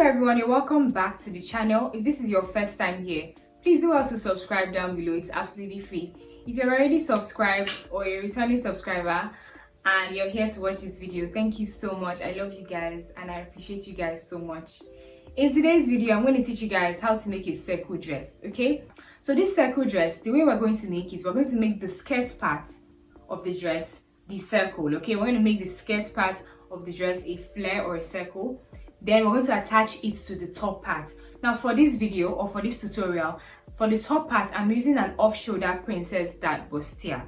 Hello everyone, you're welcome back to the channel. If this is your first time here, please do well to subscribe down below. It's absolutely free. If you're already subscribed or you're a returning subscriber and you're here to watch this video, thank you so much. I love you guys and I appreciate you guys so much. In today's video, I'm going to teach you guys how to make a circle dress, okay? So this circle dress, the way we're going to make it, we're going to make the skirt part of the dress the circle, okay? We're going to make the skirt part of the dress a flare or a circle. Then we're going to attach it to the top part. Now for this video or for this tutorial, for the top part, I'm using an off-shoulder princess that Bustier.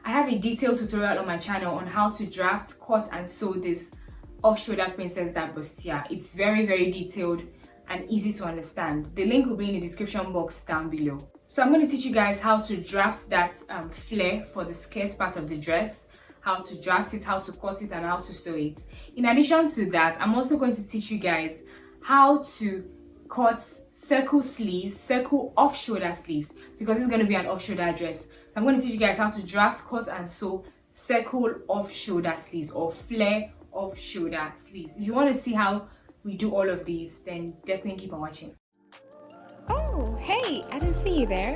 I have a detailed tutorial on my channel on how to draft, cut and sew this off-shoulder princess that Bustier. It's very detailed and easy to understand. The link will be in the description box down below. So I'm going to teach you guys how to draft that flare for the skirt part of the dress, how to draft it, how to cut it and how to sew it. In addition to that, I'm also going to teach you guys how to cut circle sleeves, circle off-shoulder sleeves, because it's going to be an off-shoulder dress. I'm going to teach you guys how to draft, cut and sew circle off-shoulder sleeves or flare off-shoulder sleeves. If you want to see how we do all of these, then definitely keep on watching. Oh, hey, I didn't see you there.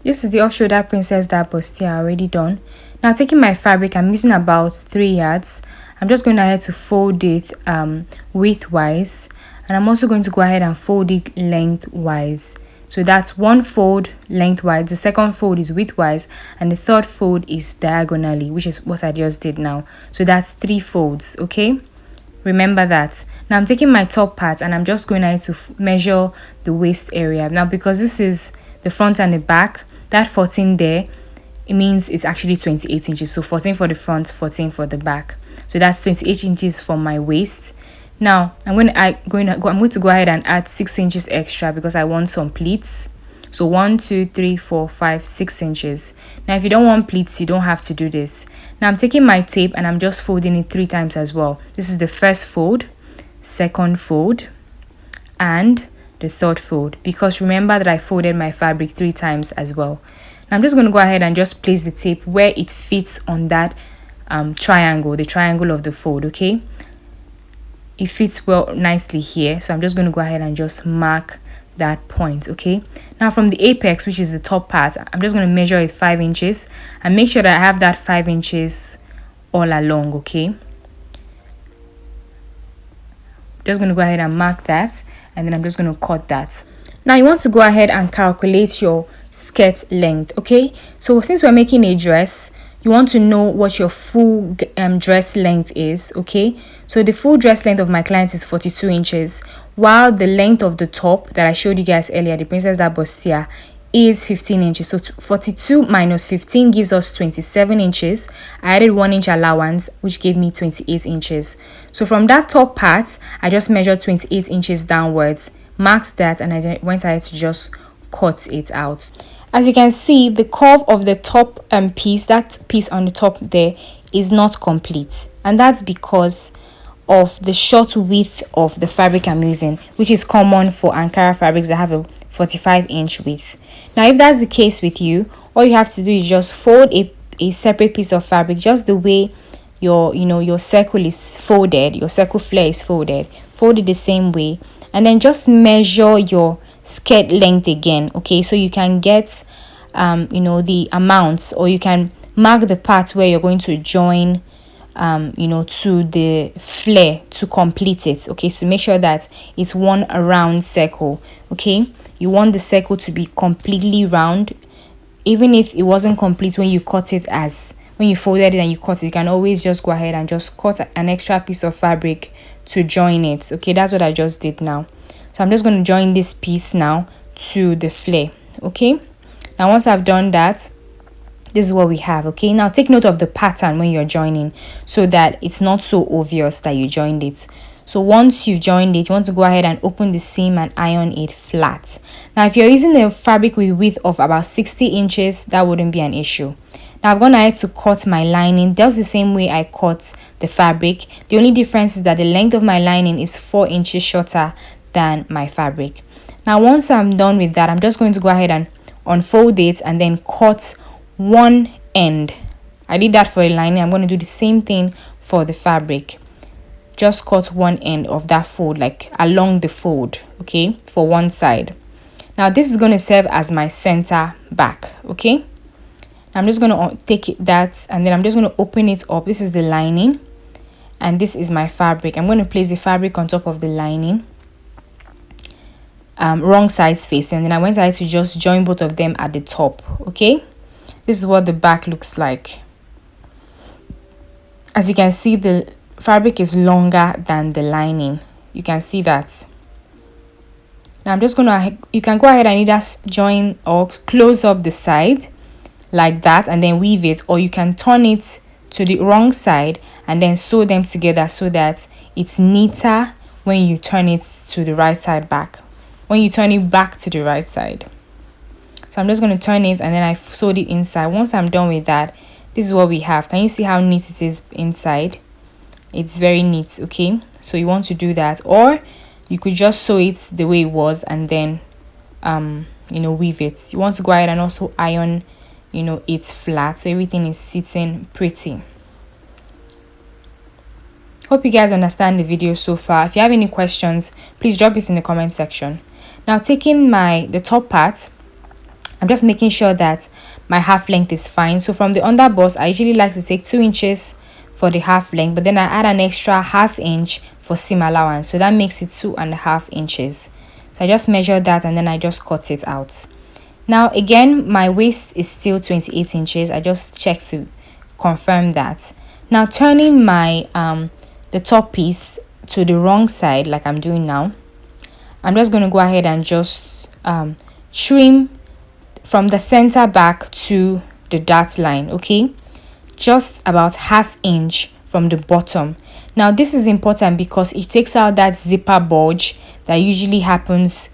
This is the off-shoulder princess that Bustier already done. Now taking my fabric, I'm using about 3 yards. I'm just going ahead to fold it widthwise, and I'm also going to go ahead and fold it lengthwise. So that's one fold lengthwise, the second fold is widthwise, and the third fold is diagonally, which is what I just did now. So that's 3 folds, okay? Remember that. Now I'm taking my top part and I'm just going ahead to measure the waist area. Now because this is the front and the back, that 14 there, it means it's actually 28 inches. So 14 for the front, 14 for the back. So that's 28 inches for my waist. Now I'm going to go ahead and add 6 inches extra because I want some pleats. So 1 2 3 4 5 6 inches. Now if you don't want pleats, you don't have to do this. Now I'm taking my tape and I'm just folding it 3 times as well. This is the first fold, second fold, and the third fold, because remember that I folded my fabric 3 times as well. Now I'm just going to go ahead and just place the tape where it fits on that triangle, the triangle of the fold, okay? It fits well nicely here, so I'm just going to go ahead and just mark that point, okay? Now from the apex, which is the top part, I'm just going to measure it 5 inches and make sure that I have that 5 inches all along, okay? Just going to go ahead and mark that, and then I'm just going to cut that. Now you want to go ahead and calculate your skirt length, okay? So since we're making a dress, you want to know what your full dress length is, okay? So the full dress length of my client is 42 inches, while the length of the top that I showed you guys earlier, the princess that Bustier, is 15 inches. So 42 minus 15 gives us 27 inches. I added 1 inch allowance, which gave me 28 inches. So from that top part, I just measured 28 inches downwards, marked that, and I went ahead to just cut it out. As you can see, the curve of the top piece, that piece on the top there, is not complete, and that's because of the short width of the fabric I'm using, which is common for Ankara fabrics that have a 45-inch width. Now if that's the case with you, all you have to do is just fold a separate piece of fabric, just the way your circle is folded, your circle flare is folded. Fold it the same way, and then just measure your skirt length again, okay? So you can get the amounts, or you can mark the part where you're going to join to the flare to complete it, okay? So make sure that it's one round circle, okay? You want the circle to be completely round. Even if it wasn't complete when you cut it, when you folded it and you cut it, you can always just go ahead and just cut an extra piece of fabric to join it, okay? That's what I just did now. So I'm just going to join this piece now to the flare, okay? Now once I've done that, this is what we have, okay? Now take note of the pattern when you're joining, so that it's not so obvious that you joined it. So once you've joined it, you want to go ahead and open the seam and iron it flat. Now if you're using the fabric with width of about 60 inches, that wouldn't be an issue. Now I've gone ahead to cut my lining just the same way I cut the fabric. The only difference is that the length of my lining is 4 inches shorter than my fabric. Now once I'm done with that, I'm just going to go ahead and unfold it and then cut one end. I did that for the lining. I'm going to do the same thing for the fabric. just cut one end of that fold, like along the fold, okay, for one side. Now this is going to serve as my center back, okay. I'm just going to take that, and then I'm just going to open it up. This is the lining, and this is my fabric. I'm going to place the fabric on top of the lining, wrong sides facing, and then I went ahead to just join both of them at the top, okay. This is what the back looks like. As you can see, the fabric is longer than the lining. You can see that. Now I'm just gonna, you can go ahead and either join or close up the side like that and then weave it, or you can turn it to the wrong side and then sew them together so that it's neater when you turn it to the right side back, when you turn it back to the right side. So I'm just going to turn it, and then I sewed it inside. Once I'm done with that, this is what we have. Can you see how neat it is inside? It's very neat, okay. So you want to do that, or you could just sew it the way it was and then weave it. You want to go ahead and also iron it's flat so everything is sitting pretty. Hope you guys understand the video so far. If you have any questions, please drop this in the comment section. Now taking the top part, I'm just making sure that my half length is fine. So from the under bust, I usually like to take 2 inches for the half length, but then I add an extra ½ inch for seam allowance, so that makes it 2.5 inches. So I just measure that and then I just cut it out. Now again, my waist is still 28 inches. I just check to confirm that. Now turning my the top piece to the wrong side like I'm doing now, I'm just going to go ahead and just trim from the center back to the dart line, okay, just about ½ inch from the bottom. Now this is important because it takes out that zipper bulge that usually happens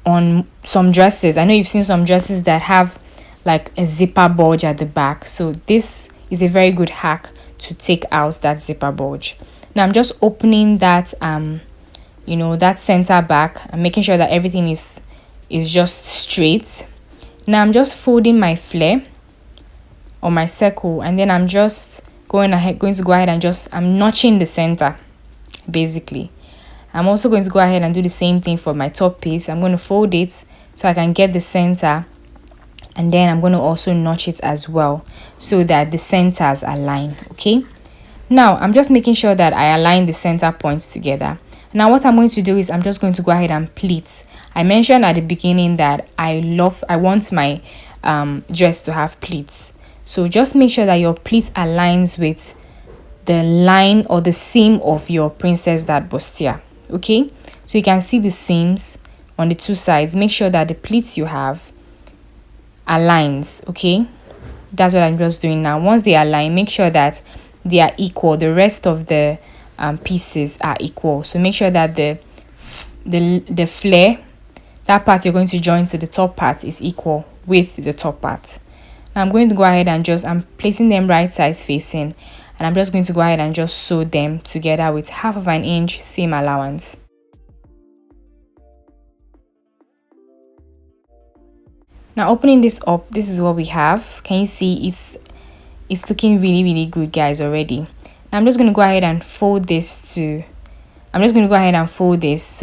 on some dresses. I know you've seen some dresses that have like a zipper bulge at the back, so this is a very good hack to take out that zipper bulge. Now I'm just opening that that center back and making sure that everything is just straight. Now I'm just folding my flare or my circle, and then I'm just going to go ahead and I'm notching the center basically. I'm also going to go ahead and do the same thing for my top piece. I'm going to fold it so I can get the center, and then I'm going to also notch it as well so that the centers align, okay. Now I'm just making sure that I align the center points together. Now what I'm going to do is I'm just going to go ahead and pleat. I mentioned at the beginning that I want my dress to have pleats. So just make sure that your pleat aligns with the line or the seam of your princess dart bustier, okay. So you can see the seams on the 2 sides. Make sure that the pleats you have aligns, okay. That's what I'm just doing now. Once they align, make sure that they are equal. The rest of the pieces are equal. So make sure that the flare, that part you're going to join to the top part, is equal with the top part. Now I'm going to go ahead and I'm placing them right sides facing, and I'm just going to go ahead and just sew them together with ½ inch seam allowance. Now opening this up, this is what we have. Can you see it's looking really good, guys, already. Now I'm just going to go ahead and fold this so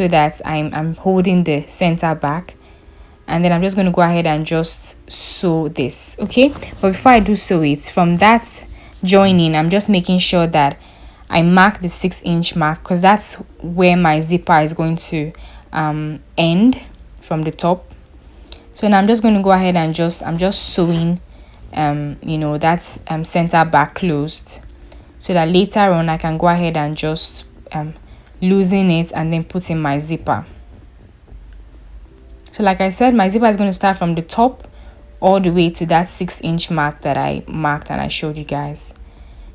that I'm holding the center back, and then I'm just going to go ahead and just sew this, okay. But before I do sew it, from that joining, I'm just making sure that I mark the 6 inch mark, because that's where my zipper is going to end from the top. So now I'm just going to go ahead and I'm just sewing that's center back closed, so that later on I can go ahead and just loosen it and then put in my zipper. So like I said, my zipper is going to start from the top all the way to that 6 inch mark that I marked and I showed you guys.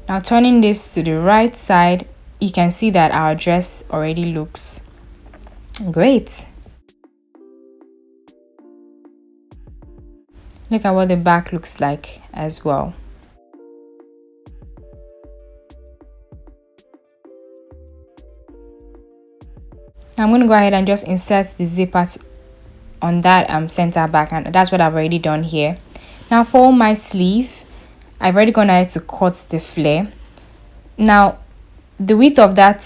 Now turning this to the right side, you can see that our dress already looks great. Look at what the back looks like as well. I'm going to go ahead and just insert the zipper on that center back, and that's what I've already done here. Now for my sleeve, I've already gone ahead to cut the flare. Now the width of that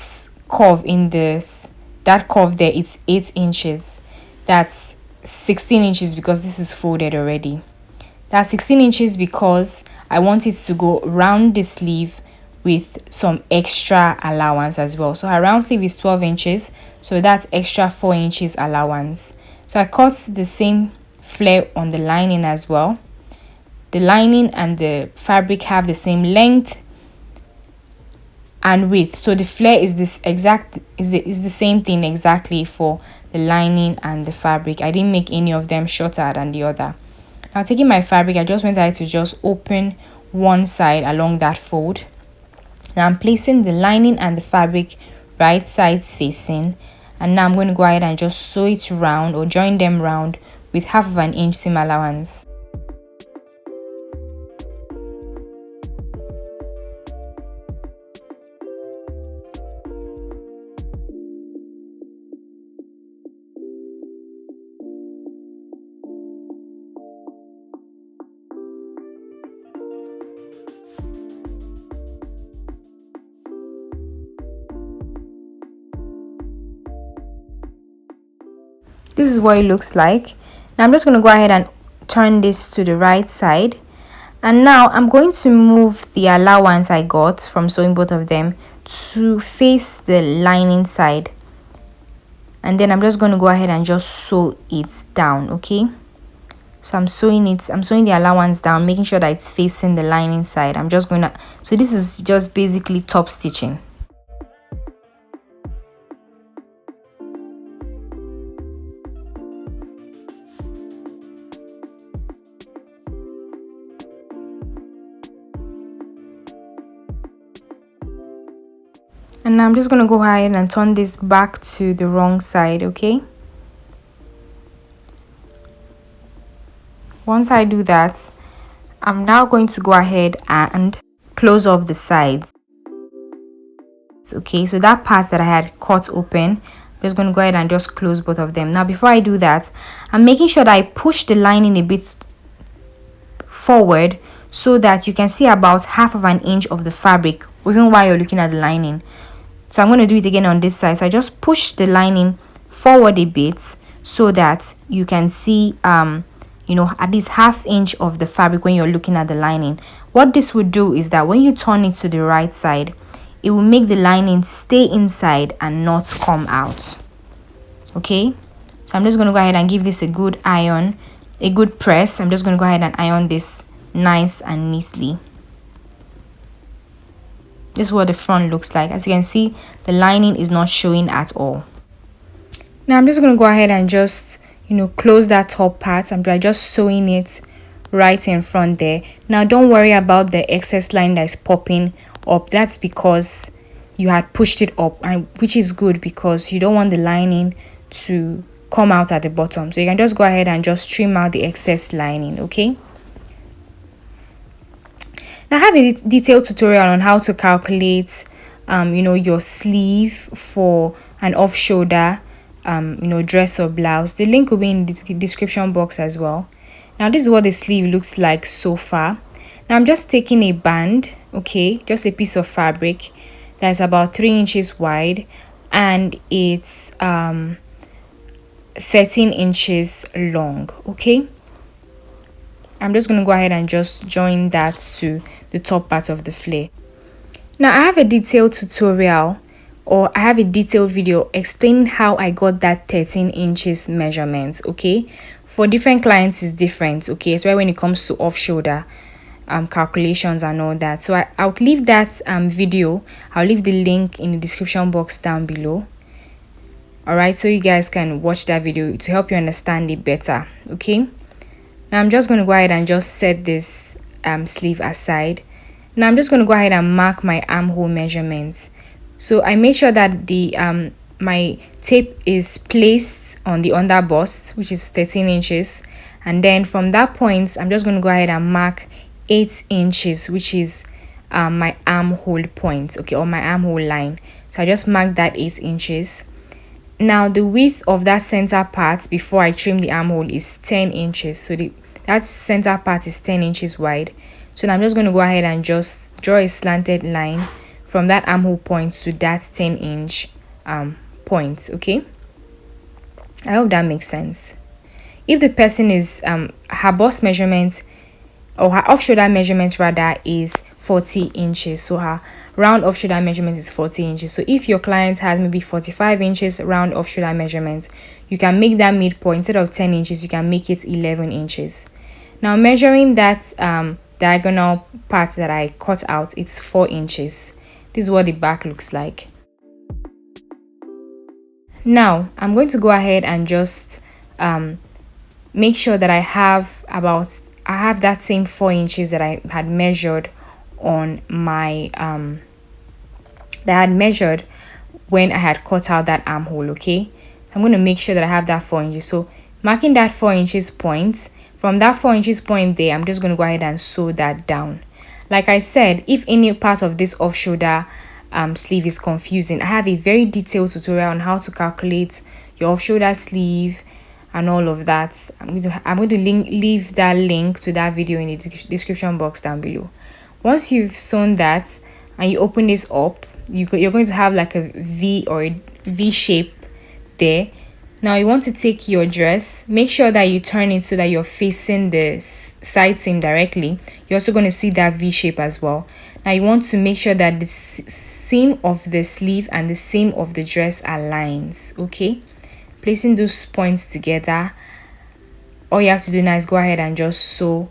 curve in this, that curve there, it's 8 inches. That's 16 inches because this is folded already. That's 16 inches because I want it to go round the sleeve with some extra allowance as well. So our round sleeve is 12 inches, so that's extra 4 inches allowance. So I cut the same flare on the lining as well. The lining and the fabric have the same length and width, so the flare is the same thing exactly for the lining and the fabric. I didn't make any of them shorter than the other. Now taking my fabric, I just went ahead to just open one side along that fold. Now I'm placing the lining and the fabric right sides facing, and now I'm going to go ahead and just sew it round or join them round with 1/2 inch seam allowance. This is what it looks like. Now I'm just going to go ahead and turn this to the right side, and now I'm going to move the allowance I got from sewing both of them to face the lining side, and then I'm just going to go ahead and just sew it down. Okay, so I'm sewing the allowance down, making sure that it's facing the lining side. So this is just basically top stitching. And now I'm just going to go ahead and turn this back to the wrong side. Okay, once I do that, I'm now going to go ahead and close up the sides. Okay, so that part that I had cut open, I'm just going to go ahead and just close both of them. Now before I do that, I'm making sure that I push the lining a bit forward so that you can see about 1/2 inch of the fabric even while you're looking at the lining. So I'm going to do it again on this side. So I just push the lining forward a bit so that you can see at least 1/2 inch of the fabric when you're looking at the lining. What this would do is that when you turn it to the right side, it will make the lining stay inside and not come out. Okay, so I'm just going to go ahead and give this a good iron, a good press. I'm just going to go ahead and iron this nice and neatly. This is what the front looks like. As you can see, the lining is not showing at all. Now I'm just going to go ahead and just close that top part. I'm just sewing it right in front there. Now don't worry about the excess line that is popping up. That's because you had pushed it up, and which is good because you don't want the lining to come out at the bottom. So you can just go ahead and just trim out the excess lining. Okay, now I have a detailed tutorial on how to calculate your sleeve for an off shoulder dress or blouse. The link will be in the description box as well. Now this is what the sleeve looks like so far. Now I'm just taking a band, okay, just a piece of fabric that's about 3 inches wide, and it's 13 inches long. Okay, I'm just going to go ahead and just join that to the top part of the flare. Now I have a detailed tutorial, or I have a detailed video explaining how I got that 13 inches measurement. Okay, for different clients is different. Okay, it's why when it comes to off shoulder calculations and all that. So I'll leave that video, I'll leave the link in the description box down below. All right, so you guys can watch that video to help you understand it better. Okay, now I'm just going to go ahead and just set this sleeve aside. Now I'm just going to go ahead and mark my armhole measurements. So I made sure that the my tape is placed on the under bust, which is 13 inches, and then from that point I'm just going to go ahead and mark 8 inches, which is my armhole point, okay, or my armhole line. So I just marked that 8 inches. Now the width of that center part before I trim the armhole is 10 inches. So that center part is 10 inches wide. So now I'm just going to go ahead and just draw a slanted line from that armhole point to that 10-inch point. Okay, I hope that makes sense. If the person is her bust measurement or her off shoulder measurement rather is 40 inches, so her round off shoulder measurement is 40 inches. So if your client has maybe 45 inches round off shoulder measurement, you can make that midpoint, instead of 10 inches, you can make it 11 inches. Now measuring that diagonal part that I cut out, it's 4 inches. This is what the back looks like. Now I'm going to go ahead and just make sure that I have that same 4 inches that I had measured on my that I had measured when I had cut out that armhole. Okay, I'm going to make sure that I have that 4 inches. So marking that 4 inches point, from that 4 inches point there, I'm just going to go ahead and sew that down. Like I said, if any part of this off shoulder sleeve is confusing, I have a very detailed tutorial on how to calculate your off shoulder sleeve and all of that. I'm going to leave that link to that video in the description box down below. Once you've sewn that and you open this up, you're going to have like a V or a V shape there. Now you want to take your dress, make sure that you turn it so that you're facing the side seam directly. You're also going to see that V shape as well. Now you want to make sure that the seam of the sleeve and the seam of the dress aligns. Okay, placing those points together, all you have to do now is go ahead and just sew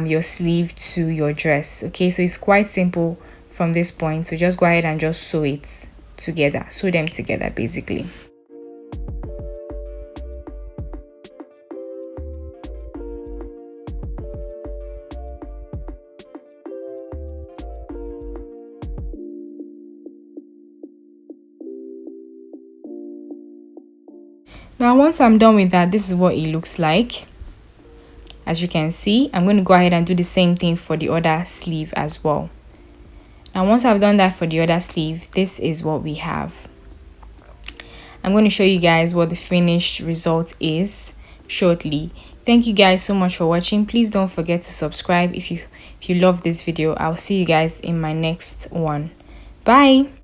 your sleeve to your dress. Okay, so it's quite simple from this point. So just go ahead and just sew it together, sew them together basically. Now once I'm done with that, this is what it looks like. As you can see, I'm going to go ahead and do the same thing for the other sleeve as well. Now once I've done that for the other sleeve, this is what we have. I'm going to show you guys what the finished result is shortly. Thank you guys so much for watching. Please don't forget to subscribe if you love this video. I'll see you guys in my next one. Bye.